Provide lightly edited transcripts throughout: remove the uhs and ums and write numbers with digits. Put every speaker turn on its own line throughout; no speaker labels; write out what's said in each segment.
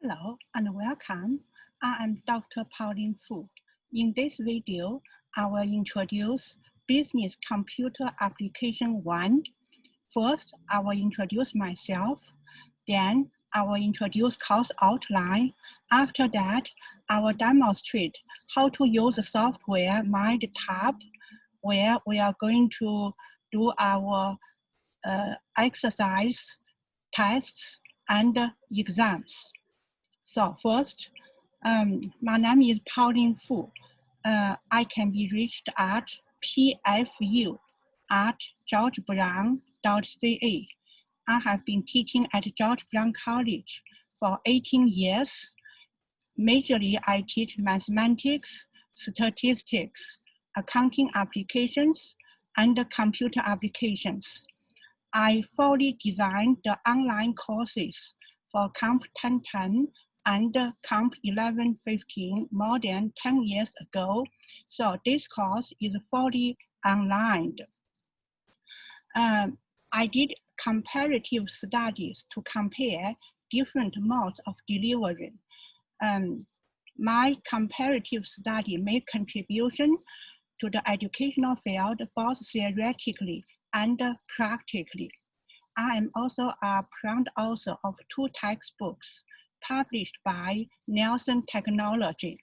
Hello and welcome. I am Dr. Pauline Fu. In this video, I will introduce Business Computer Application 1. First, I will introduce myself. Then, I will introduce course outline. After that, I will demonstrate how to use the software MindTab, where we are going to do our exercise, tests, and exams. So first, my name is Pauline Fu. I can be reached at pfu@georgebrown.ca. I have been teaching at George Brown College for 18 years. Majorly, I teach mathematics, statistics, accounting applications, and computer applications. I fully designed the online courses for Comp1010 and Comp1115 more than 10 years ago, so this course is fully online. I did comparative studies to compare different modes of delivery. My comparative study made contribution to the educational field both theoretically and practically. I am also a proud author of 2 textbooks published by Nelson Technology.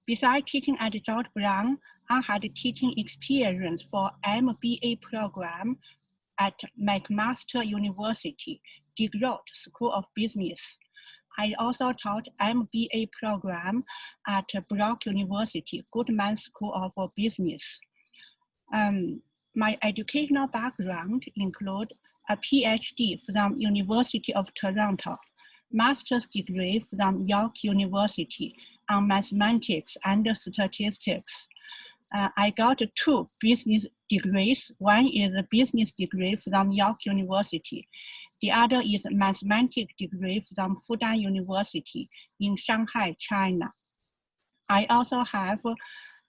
Besides teaching at George Brown, I had teaching experience for MBA program at McMaster University, DeGraw School of Business. I also taught MBA program at Brock University, Goodman School of Business. My educational background includes a PhD from University of Toronto, master's degree from York University on mathematics and statistics. I got 2 business degrees. One is a business degree from York University. The other is a mathematics degree from Fudan University in Shanghai, China. I also have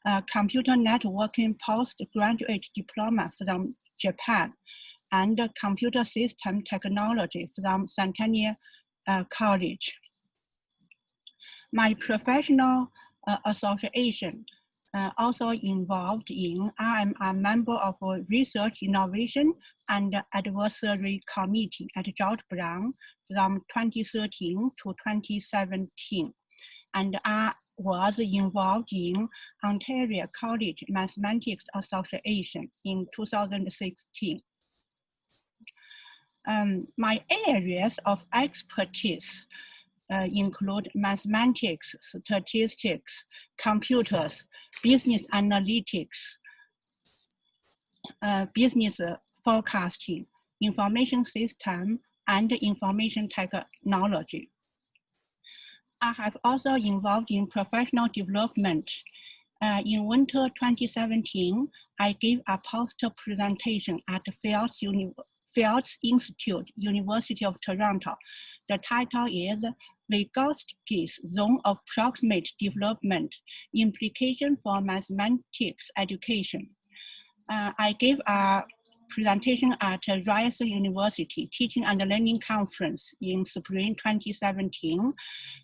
a computer networking postgraduate diploma from Japan and computer system technology from Centennial College. My professional association also involved in, I am a member of a research innovation and advisory committee at George Brown from 2013 to 2017. And I was involved in Ontario College Mathematics Association in 2016. My areas of expertise include mathematics, statistics, computers, business analytics, business forecasting, information system, and information technology. I have also involved in professional development. In winter 2017, I gave a poster presentation at Fields Institute, University of Toronto. The title is Vygotsky's Zone of Proximate Development, Implication for Mathematics Education. I gave a presentation at Ryerson University Teaching and Learning Conference in spring 2017.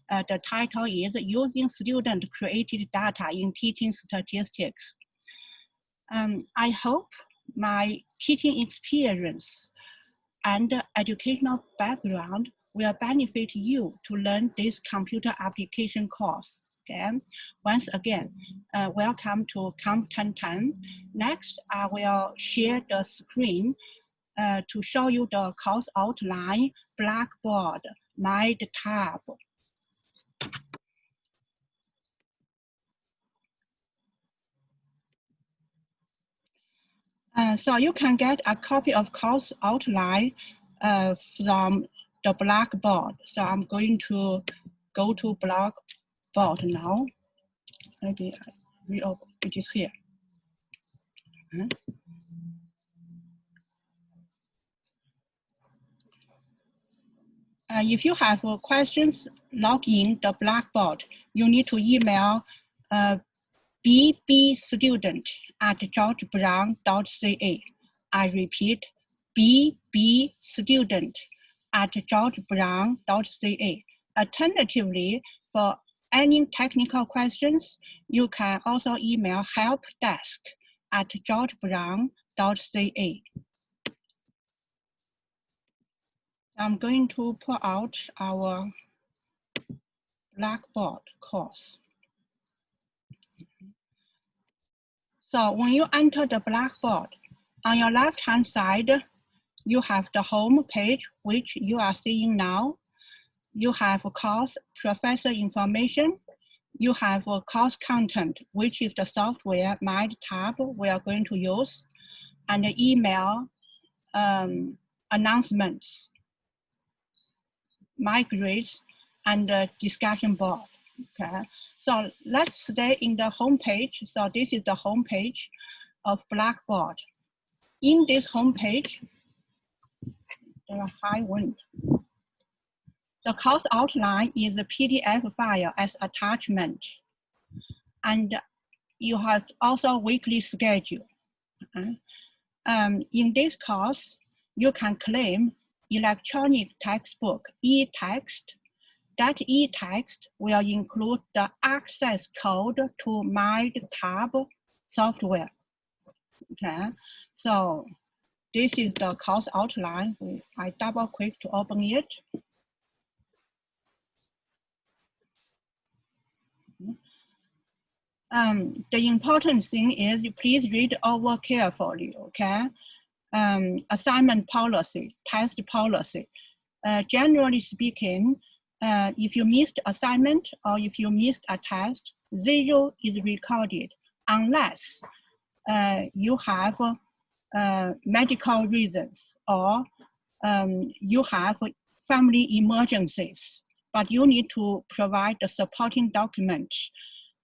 The title is Using Student-Created Data in Teaching Statistics. I hope my teaching experience and educational background will benefit you to learn this computer application course. Okay. Once again, welcome to Comp1010. Next, I will share the screen to show you the course outline, Blackboard, MindTab. So you can get a copy of course outline from the Blackboard. So I'm going to go to Blackboard now. Maybe I reopen, it is here. If you have questions, log in the Blackboard. You need to email bbstudent@georgebrown.ca. I repeat, bbstudent georgebrown.ca. Alternatively, for any technical questions, you can also email helpdesk@georgebrown.ca. I'm going to pull out our Blackboard course. So when you enter the Blackboard, on your left-hand side, you have the home page, which you are seeing now. You have course professor information. You have course content, which is the software Mind tab we are going to use, and the email announcements, my grades, and the discussion board. Okay, so let's stay in the home page. So this is the home page of Blackboard. In this home page, there are high wind. The course outline is a PDF file as attachment. And you have also weekly schedule. In this course, you can claim electronic textbook, e-text. That e-text will include the access code to Mind tab software. Okay, so this is the course outline. I double click to open it. The important thing is you please read over carefully, okay? Assignment policy, test policy. Generally speaking, if you missed assignment or if you missed a test, 0 is recorded unless you have medical reasons or you have family emergencies, but you need to provide the supporting documents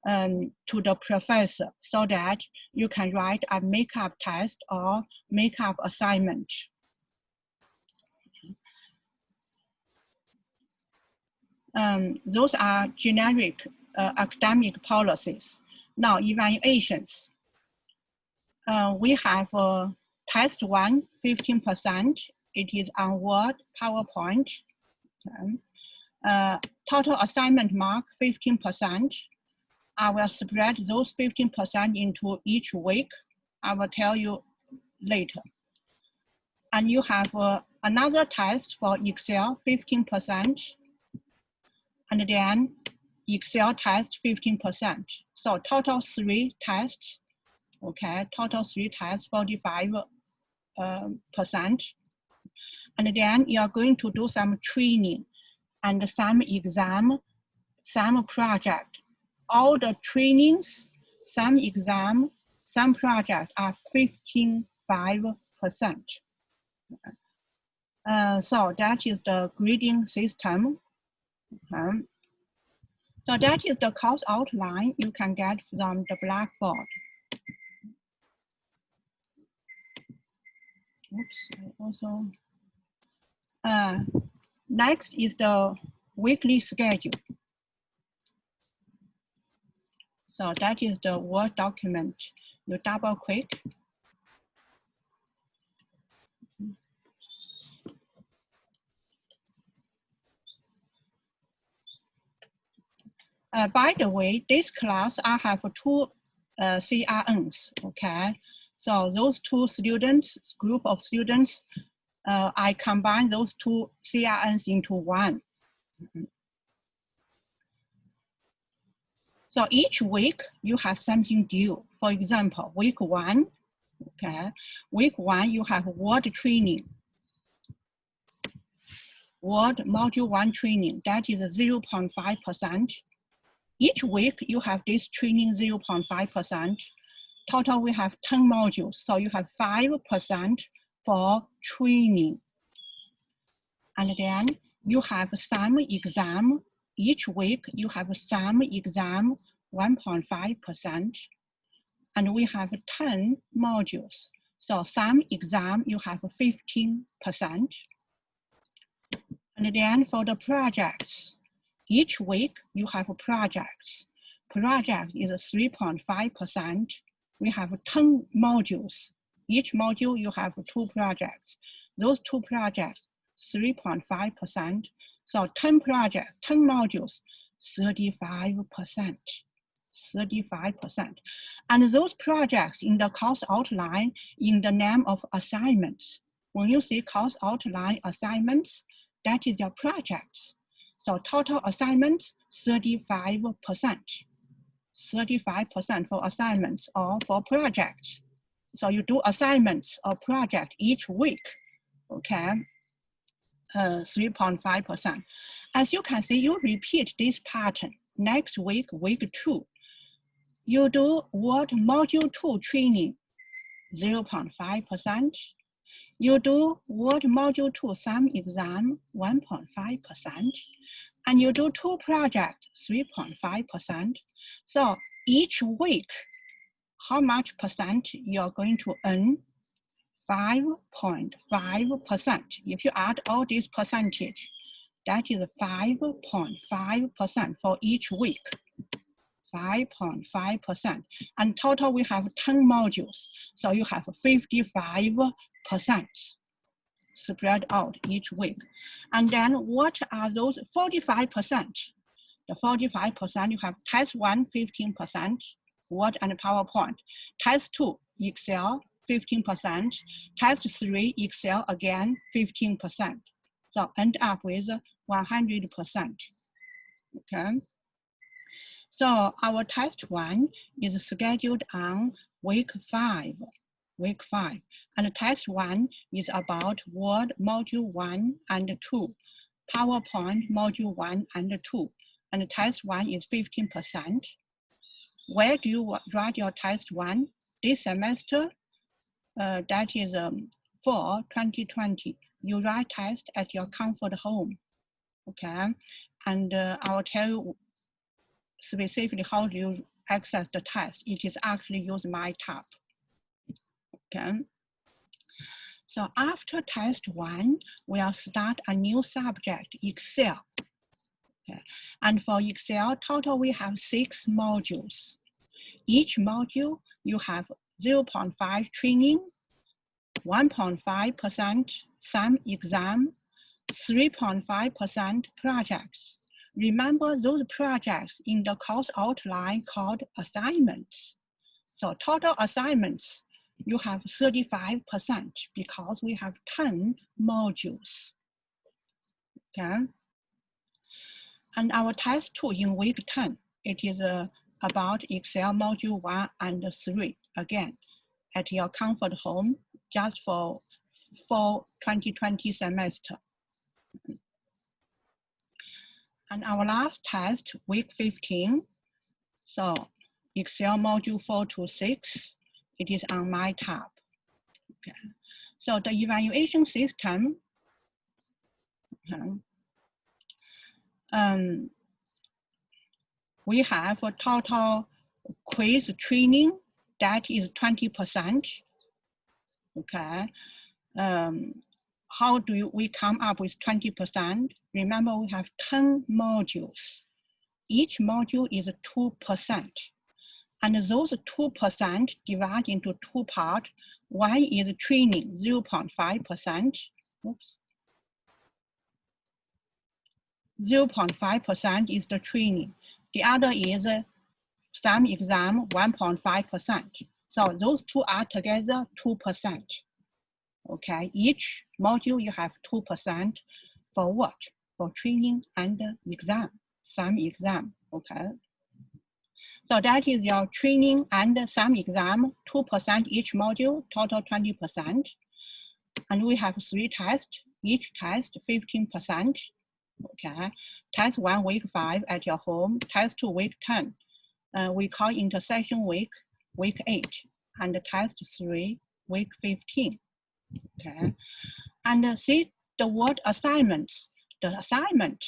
to the professor so that you can write a makeup test or makeup assignment. Those are generic academic policies. Now, evaluations. We have test 1, 15%. It is on Word, PowerPoint. Total assignment mark, 15%. I will spread those 15% into each week. I will tell you later. And you have another test for Excel, 15%. And then Excel test, 15%. So total 3 tests, okay, total 3 tests, 45%. And then you are going to do some training and some exam, some project. All the trainings, some exam, some project are 15.5%. So that is the grading system. So that is the course outline you can get from the Blackboard. Oops, also. Next is the weekly schedule. So that is the Word document. You double click. By the way, this class, I have 2 CRNs, okay? So those 2 students, group of students, I combine those 2 CRNs into 1. So each week you have something due. For example, week 1, okay? Week 1, you have Word training. Word module 1 training, that is 0.5%. Each week you have this training 0.5%. Total we have 10 modules, so you have 5% for training. And then you have some exam. Each week you have some exam 1.5%. And we have 10 modules. So some exam you have 15%. And then for the projects, each week you have projects. Project is 3.5%. We have 10 modules. Each module you have 2 projects. Those 2 projects, 3.5%. So 10 projects, 10 modules, 35%. 35%. And those projects in the course outline in the name of assignments. When you see course outline assignments, that is your projects. So total assignments, 35%. 35% for assignments or for projects. So you do assignments or project each week, okay? 3.5%. As you can see, you repeat this pattern. Next week, week 2, you do Word Module 2 training, 0.5%. You do Word Module 2 sum exam, 1.5%. And you do 2 projects, 3.5%. So each week, how much percent you're going to earn? 5.5%. If you add all these percentage, that is 5.5% for each week. 5.5%. And total we have 10 modules. So you have 55% spread out each week. And then what are those 45%? The 45%, you have test 1, 15%, Word and PowerPoint. Test 2, Excel, 15%. Test 3, Excel again, 15%. So end up with 100%, okay? So our test 1 is scheduled on week 5. And test 1 is about Word Module 1 and 2, PowerPoint Module 1 and 2. And test 1 is 15%. Where do you write your test 1? This semester, that is for 2020. You write test at your comfort home, okay? And I will tell you specifically how do you access the test. It is actually use my tab, okay? So after test 1, we'll start a new subject, Excel. Okay. And for Excel, total we have 6 modules. Each module, you have 0.5 training, 1.5% sum exam, 3.5% projects. Remember those projects in the course outline called assignments. So total assignments, you have 35% because we have 10 modules, okay? And our test 2 in week 10, it is about Excel module 1 and 3, again, at your comfort home, just for 2020 semester. And our last test, week 15, so Excel module 4 to 6, it is on my tab. Okay. So the evaluation system, we have a total quiz training, that is 20%, okay? How do we come up with 20%? Remember, we have 10 modules. Each module is 2%. And those 2% divide into 2 parts. One is training, 0.5%. Oops. 0.5% is the training. The other is sum exam, 1.5%. So those 2 are together 2%. Okay, each module you have 2% for what? For training and exam, sum exam, okay? So that is your training and sum exam, 2% each module, total 20%. And we have 3 tests, each test 15%, okay? Test 1 week 5 at your home, test 2 week 10. We call intersection week, week 8, and test 3, week 15. Okay, and see the word assignments. The assignment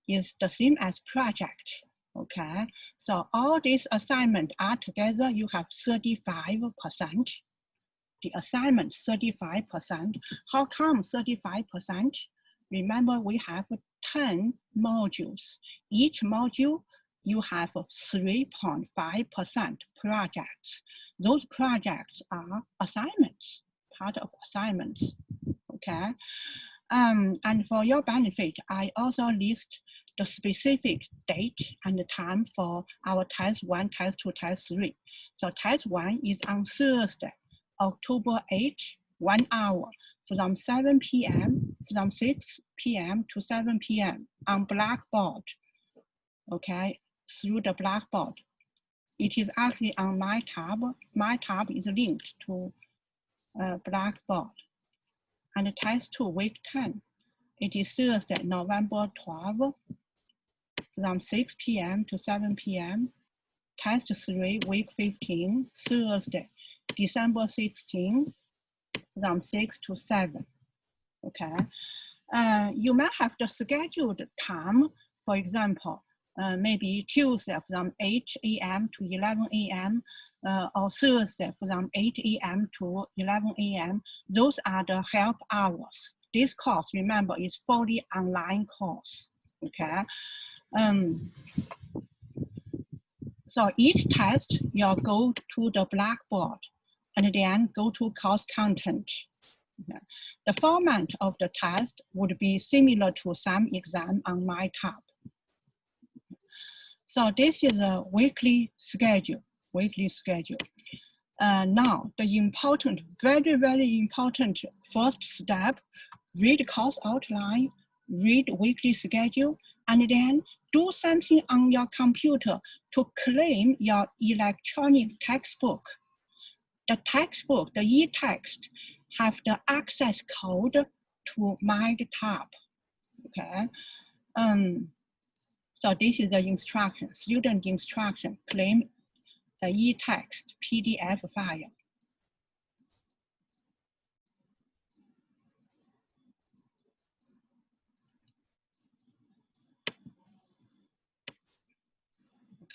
is the same as project. Okay, so all these assignments are together, you have 35%. The assignment 35%. How come 35%? Remember, we have 10 modules. Each module you have 3.5% projects. Those projects are assignments. Part of assignments, okay? And for your benefit, I also list the specific date and time for our test 1, test 2, test 3. So test 1 is on Thursday, October 8, 1 hour from 7 p.m., from 6 p.m. to 7 p.m. on Blackboard, okay, through the Blackboard. It is actually on my tab. My tab is linked to Blackboard. And test 2, week 10. It is Thursday, November 12, from 6 p.m. to 7 p.m. Test 3, week 15, Thursday, December 16, from 6 to 7. Okay. You may have the scheduled time, for example, maybe Tuesday from 8 a.m. to 11 a.m. Or Thursday from 8 a.m. to 11 a.m. Those are the help hours. This course, remember, is fully online course. Okay. So each test, you'll go to the Blackboard and then go to course content. Okay. The format of the test would be similar to some exam on my tab. So this is a weekly schedule. Now, the important, very, very important first step, read course outline, read weekly schedule, and then do something on your computer to claim your electronic textbook. The textbook, the e-text, have the access code to my tab, okay? So this is the instruction, student instruction, claim the e-text PDF file.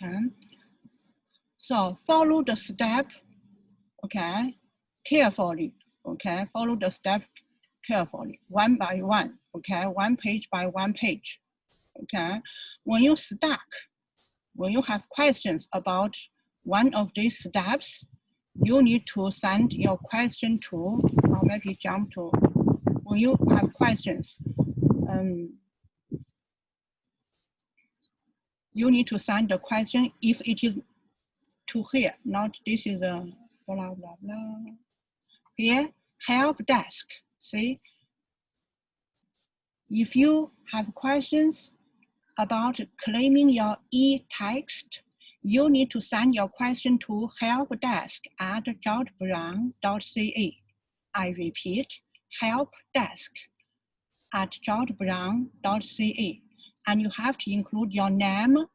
Okay, so follow the step, okay, carefully, okay, follow the step carefully, one by one, okay, one page by one page, okay. When you stuck, when you have questions about one of these steps, you need to send your question to, or maybe jump to, when you have questions, you need to send the question if it is to here, not this is a blah, blah, blah. Here, help desk, see? If you have questions about claiming your e-text, you need to send your question to helpdesk@georgebrown.ca. I repeat, helpdesk@georgebrown.ca. And you have to include your name,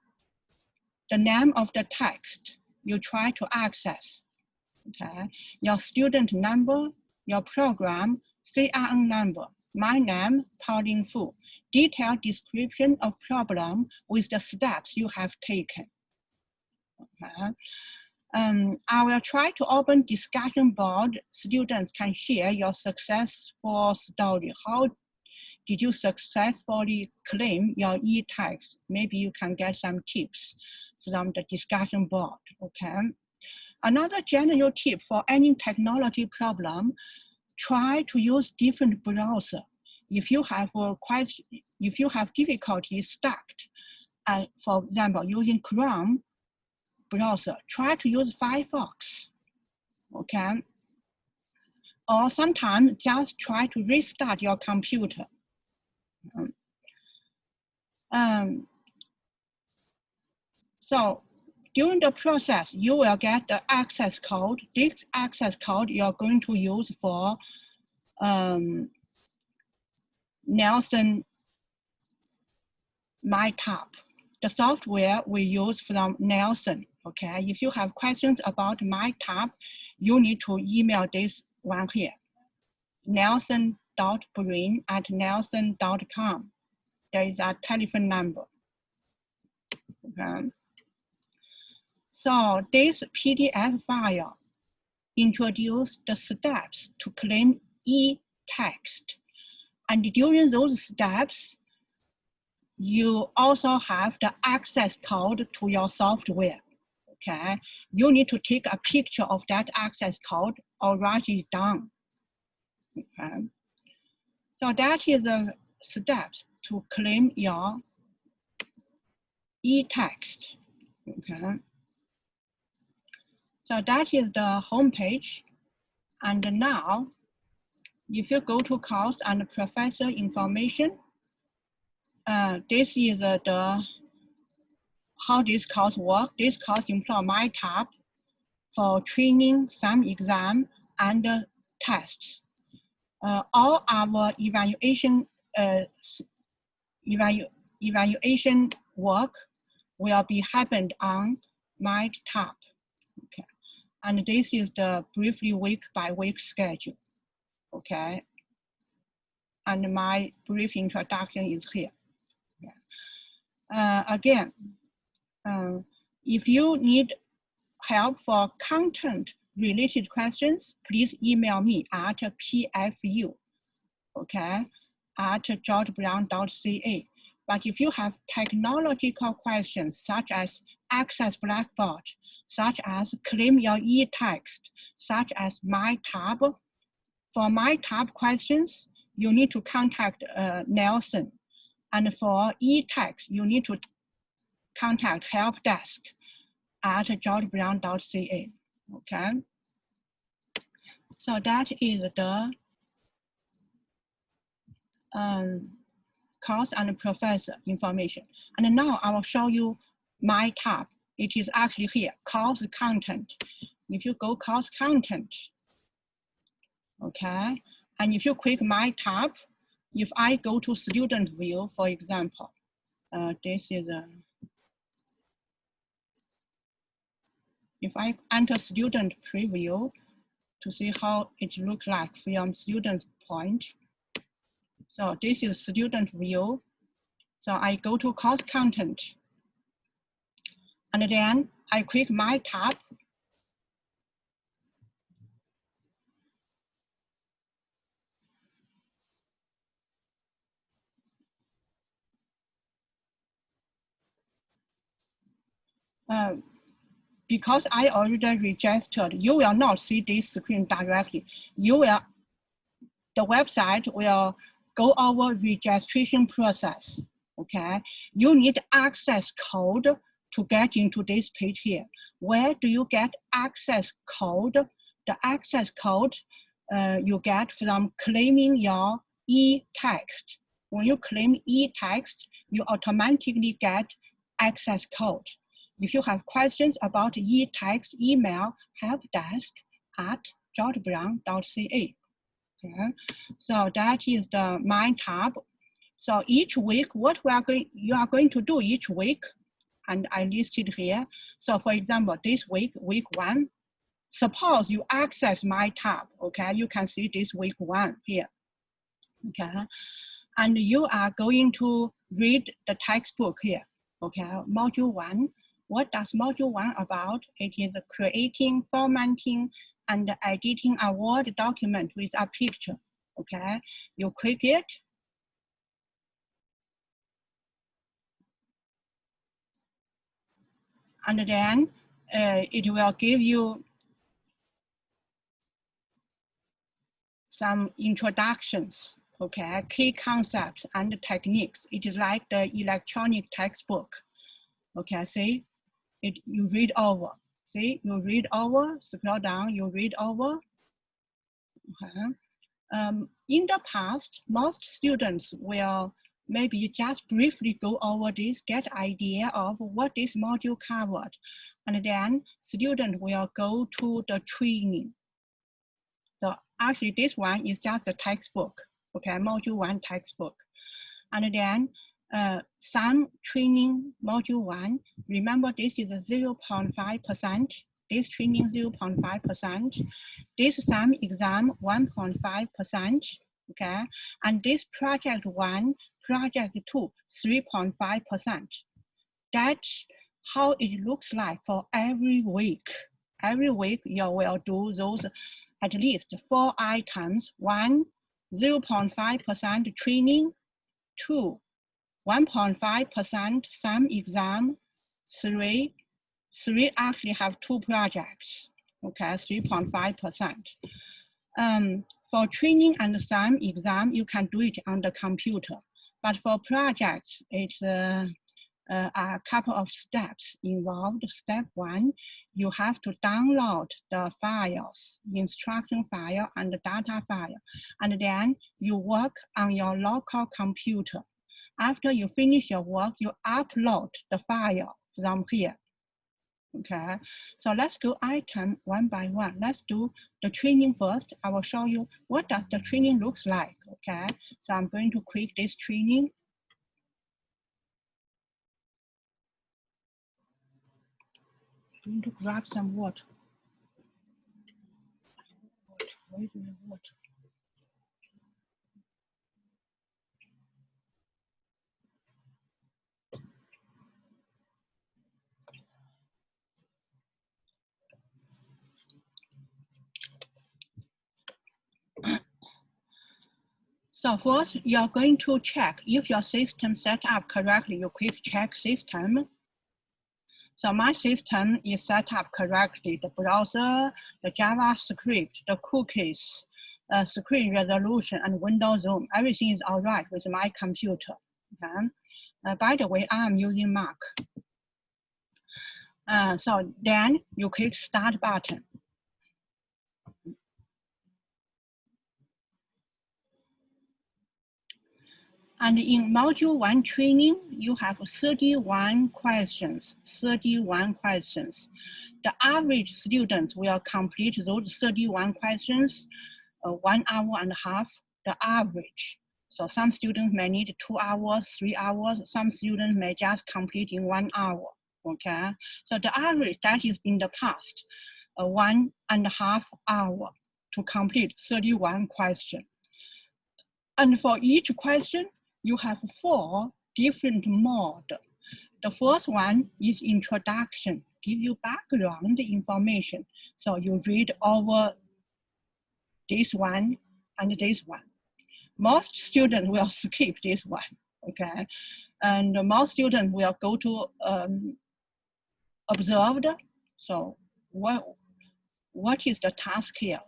the name of the text you try to access, okay? Your student number, your program, CRN number, my name, Pauline Fu, detailed description of problem with the steps you have taken. Okay. I will try to open discussion board. Students can share your successful story. How did you successfully claim your e-text? Maybe you can get some tips from the discussion board, okay? Another general tip for any technology problem, try to use different browser. If you have difficulty stuck, for example, using Chrome browser, try to use Firefox, okay? Or sometimes just try to restart your computer. So during the process, you will get the access code. This access code you're going to use for Nelson MyTab, the software we use from Nelson, okay? If you have questions about MyTab, you need to email this one here, nelson.brain@nelson.com. There is a telephone number, okay? So this PDF file introduces the steps to claim e-text. And during those steps, you also have the access code to your software, okay? You need to take a picture of that access code or write it down, okay? So that is the steps to claim your e-text. Okay. So that is the home page. And now, if you go to course and professor information, this is the how this course works. This course employs my tab for training, some exam, and tests. All our evaluation evaluation work will be happened on my tab. Okay, and this is the briefly week by week schedule. Okay, and my brief introduction is here. Yeah. Again, if you need help for content related questions, please email me at pfu, okay, at georgebrown.ca. But if you have technological questions such as access Blackboard, such as claim your e-text, such as my tab, for my tab questions, you need to contact Nelson. And for e-text, you need to contact help desk at georgebrown.ca. Okay. So that is the course and professor information. And now I will show you my tab. It is actually here, course content. If you go course content, okay, and if you click my tab, if I go to student view, for example, this is if I enter student preview to see how it looks like from student point. So this is student view. So I go to course content, and then I click my tab. Because I already registered, you will not see this screen directly. You will, the website will go over registration process, okay? You need access code to get into this page here. Where do you get access code? The access code you get from claiming your e-text. When you claim e-text, you automatically get access code. If you have questions about e-text, email helpdesk at georgebrown.ca. Okay. So that is the my tab. So each week, what you are going to do each week, and I listed here. So for example, this week, week 1, suppose you access my tab, okay? You can see this week 1 here, okay? And you are going to read the textbook here, okay? Module 1. What does module 1 about? It is creating, formatting, and editing a Word document with a picture, okay? You click it. And then it will give you some introductions, okay? Key concepts and techniques. It is like the electronic textbook, okay? See, you read over. See, you read over, scroll down, you read over. Okay. In the past, most students will maybe just briefly go over this, get idea of what this module covered. And then student will go to the training. So actually this one is just a textbook, okay, module 1 textbook. And then some training module 1, remember this is 0.5%, this training 0.5%, this some exam 1.5%, okay, and this project 1, project 2, 3.5%. That's how it looks like for every week. Every week you will do those at least 4 items. 1, 0.5% training. 2, 1.5% some exam. 3 actually have 2 projects, okay, 3.5%. For training and some exam, you can do it on the computer. But for projects, it's a couple of steps involved. Step one, you have to download the files, instruction file and the data file, and then you work on your local computer. After you finish your work, you upload the file from here. Okay, so let's go item one by one. Let's do the training first. I will show you what does the training looks like. Okay, so I'm going to click this training. I'm going to grab some water. Where is my water? So first, you're going to check if your system set up correctly. You click check system. So my system is set up correctly. The browser, the JavaScript, the cookies, screen resolution, and window zoom, everything is all right with my computer. Okay? By the way, I'm using Mac. So then you click start button. And in module 1 training, you have 31 questions, 31 questions. The average student will complete those 31 questions 1.5 hours, the average. So some students may need 2 hours, 3 hours. Some students may just complete in 1 hour, okay? So the average, that is in the past, 1.5 hours to complete 31 questions. And for each question, you have 4 different modes. The first one is introduction, give you background information. So you read over this one and this one. Most students will skip this one, okay? And most students will go to observed. So what is the task here?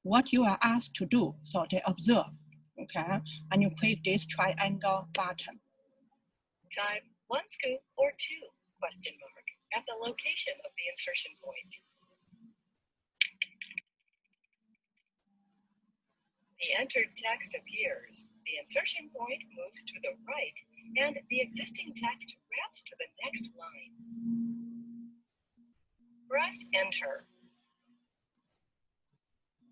What you are asked to do, so they observe, okay? And you click this triangle button.
Type 1 scoop or 2 question mark at the location of the insertion point. The entered text appears, the insertion point moves to the right, and the existing text wraps to the next line. Press enter.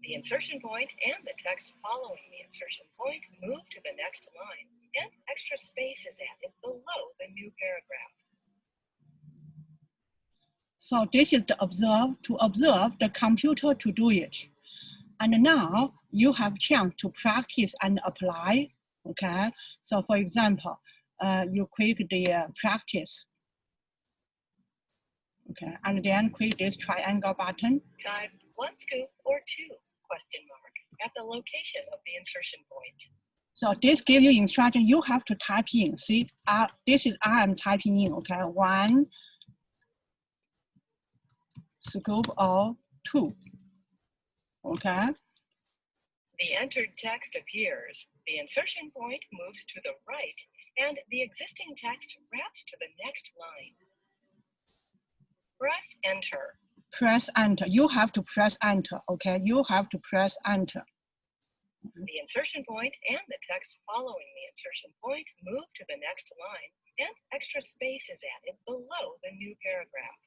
The insertion point and the text following the insertion point move to the next line, and extra space is added below the new paragraph.
So this is the to observe the computer to do it. And now you have a chance to practice and apply, okay? So for example, you click the practice, okay? And then click this triangle button.
Type 1 scoop or 2 question mark at the location of the insertion point.
So this gives you instruction, you have to type in. See, this is I am typing in, okay? 1 scoop or 2, okay?
The entered text appears, the insertion point moves to the right, and the existing text wraps to the next line. Press enter.
Press enter. You have to press enter, okay? You have to press enter.
The insertion point and the text following the insertion point move to the next line, and extra space is added below the new paragraph.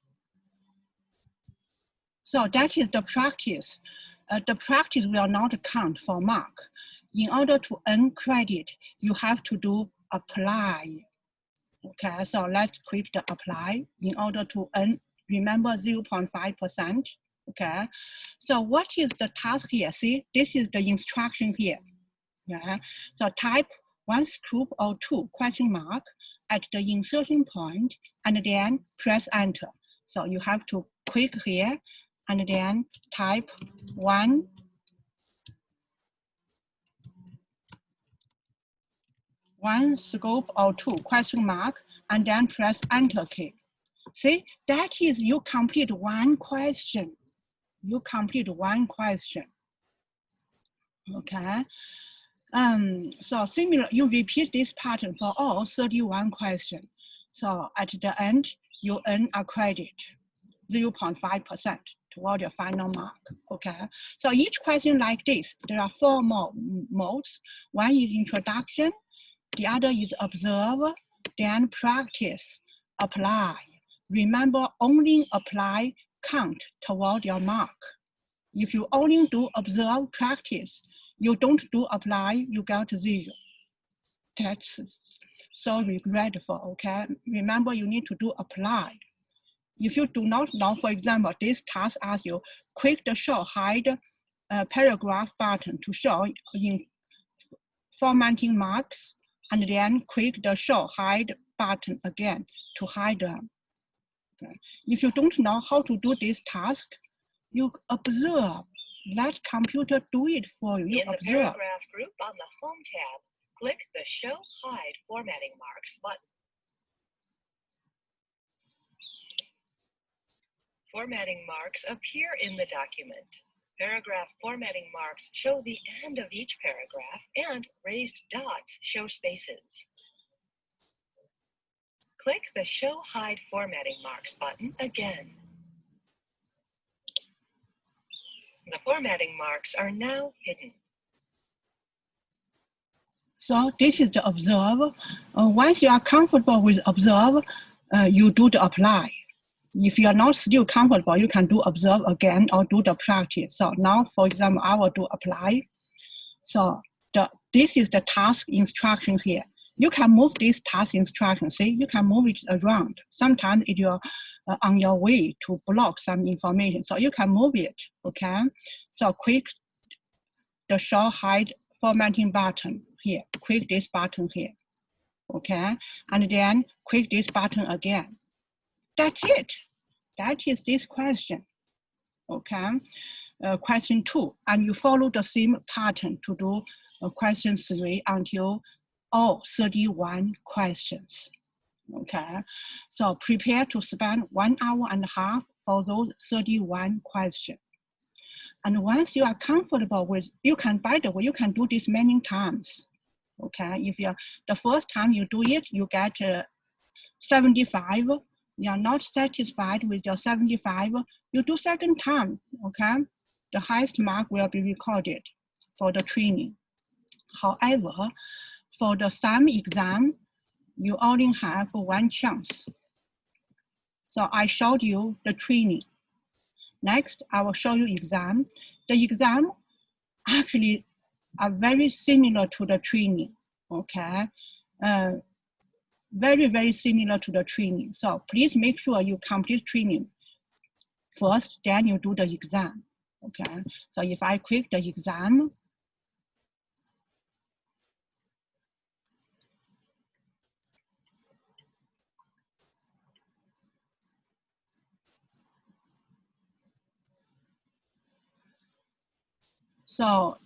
So that is the practice. The practice will not count for mark. In order to earn credit, you have to do apply. Okay, so let's click the apply in order to earn, remember 0.5%. Okay, so what is the task here? See, this is the instruction here. Yeah, so type 1 scoop or 2 question mark at the insertion point and then press enter. So you have to click here and then type 1 scoop or 2 question mark and then press enter key. See, that is you complete 1 question. You complete 1 question. Okay. So similar, you repeat this pattern for all 31 questions. So at the end, you earn a credit, 0.5% toward your final mark. Okay. So each question like this, there are 4 modes. One is introduction, the other is observe, then practice, apply. Remember, only apply count toward your mark. If you only do observe, practice, you don't do apply, you get 0. That's so regretful, okay? Remember, you need to do apply. If you do not know, for example, this task asks you, click the show hide paragraph button to show in formatting marks, and then click the show hide button again to hide them. Okay. If you don't know how to do this task, you observe. Let computer do it for you. You
In the
observe.
paragraph group on the Home tab, click the Show Hide Formatting Marks button. Formatting marks appear in the document. Paragraph formatting marks show the end of each paragraph, and raised dots show spaces. Click the Show Hide Formatting Marks button again. The formatting marks are now hidden.
So this is the observe. Once you are comfortable with observe, you do the apply. If you are not still comfortable, you can do observe again or do the practice. So now, for example, I will do apply. So this is the task instruction here. You can move this task instruction. See, you can move it around. Sometimes it will on your way to block some information. So you can move it, okay? So click the show hide formatting button here. Click this button here, okay? And then click this button again. That's it. That is this question, okay? Question 2, and you follow the same pattern to do question 3 until all 31 questions, okay? So prepare to spend 1.5 hours for those 31 questions. And once you are comfortable with, you can, by the way, you can do this many times, okay? If you're, the first time you do it, you get 75. You are not satisfied with your 75, you do second time, okay? The highest mark will be recorded for the training. However, for the SAM exam, you only have 1 chance. So I showed you the training. Next, I will show you exam. The exam actually are very similar to the training, okay? Very, very similar to the training. So please make sure you complete training first, then you do the exam, okay? So if I click the exam, so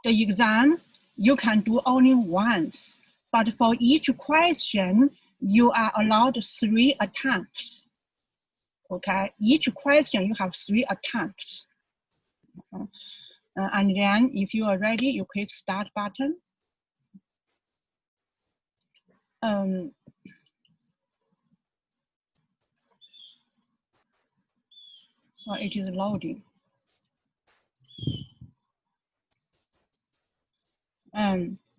the exam, you can do only once, but for each question, you are allowed 3 attempts, okay? Each question, you have 3 attempts. And then if you are ready, you click start button. So it is loading.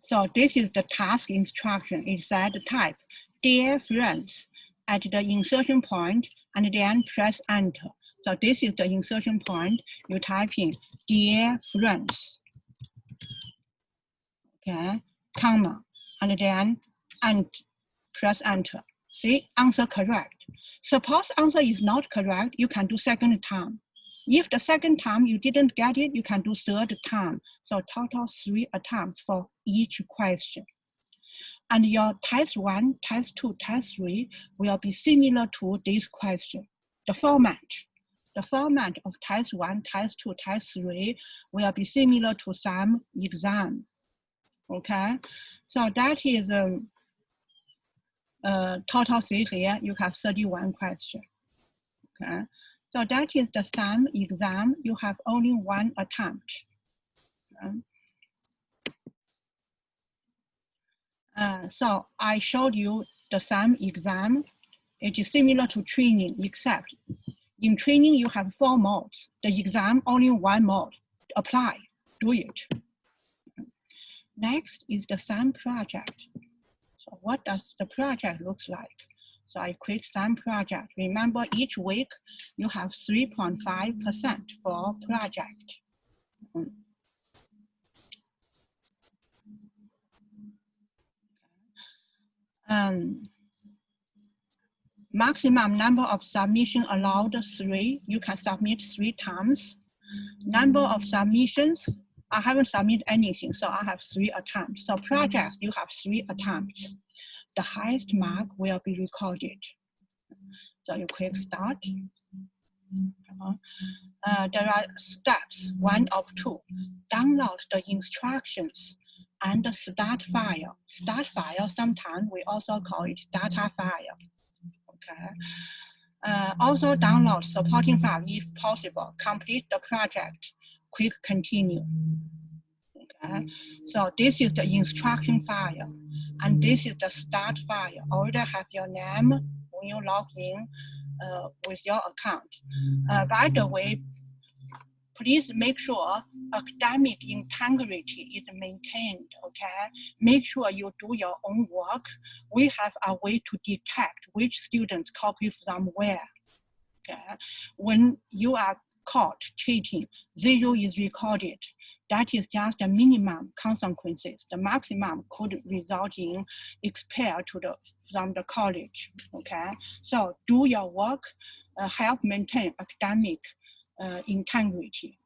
So this is the task instruction. It said type, dear friends, at the insertion point, and then press enter. So this is the insertion point. You type in dear friends, okay, comma, and then press enter. See, answer correct. Suppose answer is not correct, you can do second time. If the second time you didn't get it, you can do third time. So total 3 attempts for each question. And your test 1, test 2, test 3 will be similar to this question. The format of test 1, test 2, test 3 will be similar to some exam, okay? So that is total see here, you have 31 questions, okay? So that is the SAM exam, you have only 1 attempt. So I showed you the same exam. It is similar to training, except in training you have 4 modes. The exam only 1 mode. Apply, do it. Next is the same project. So what does the project look like? So I click same project. Remember, each week you have 3.5% for project. Maximum number of submission allowed 3. You can submit 3 times. Number of submissions, I haven't submitted anything, so I have 3 attempts. So project, you have 3 attempts. The highest mark will be recorded. So you click start. There are steps, 1 of 2. Download the instructions and the start file. Start file, sometimes we also call it data file. Okay. Also download supporting file if possible. Complete the project. Click continue. Okay. So this is the instruction file, and this is the start file. Already have your name when you log in with your account. By the way, please make sure academic integrity is maintained, okay? Make sure you do your own work. We have a way to detect which students copy from where, okay? When you are caught cheating, 0 is recorded. That is just the minimum consequences. The maximum could result in expel from the college, okay? So do your work, help maintain academic integrity.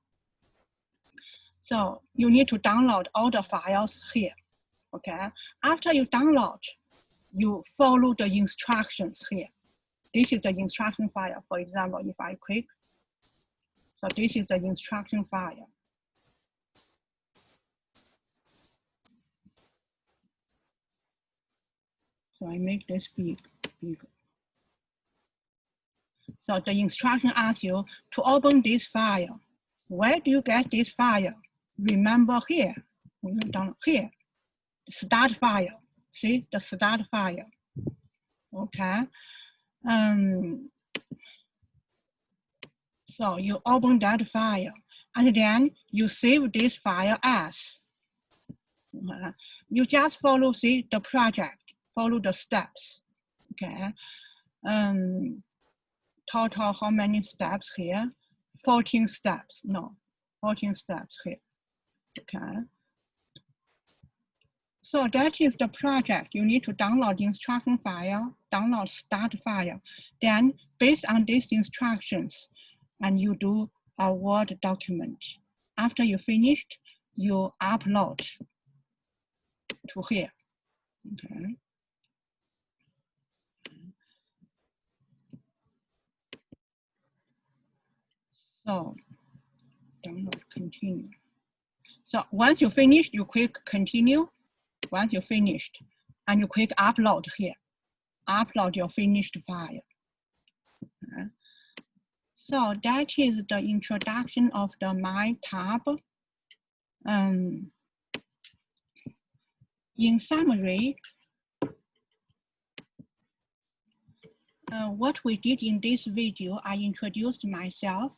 So you need to download all the files here, okay? After you download, you follow the instructions here. This is the instruction file. For example, if I click, so this is the instruction file. So I make this big. So the instruction asks you to open this file. Where do you get this file? Remember here, when you download here, start file. See the start file. Okay. So you open that file, and then you save this file as. You just follow, see, the project, follow the steps. Okay. Total, how many steps here? 14 steps. No, 14 steps here. Okay. So that is the project. You need to download the instruction file, download start file. Then based on these instructions, and you do a Word document. After you finished, you upload to here. Okay. So download, continue. So once you finish, you click continue. Once you finished, and you click upload here. Upload your finished file. Okay. So that is the introduction of the My tab. In summary, what we did in this video, I introduced myself,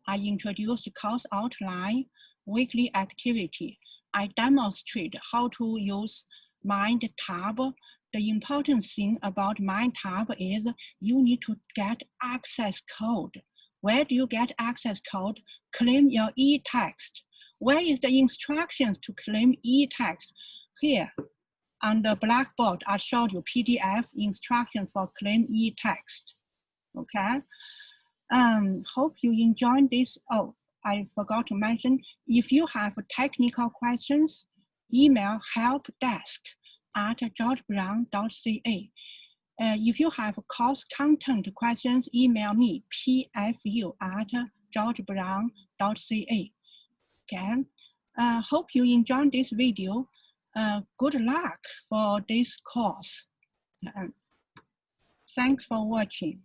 I introduced course outline, weekly activity. I demonstrate how to use Mind tab. The important thing about Mind tab is you need to get access code. Where do you get access code? Claim your e-text. Where is the instructions to claim e-text? Here. On the blackboard, I showed you PDF instructions for claim e-text. Okay. Hope you enjoyed this. Oh, I forgot to mention, if you have technical questions, email helpdesk@georgebrown.ca. If you have course content questions, email me pfu@georgebrown.ca. Okay. Hope you enjoyed this video. Good luck for this course. Thanks for watching.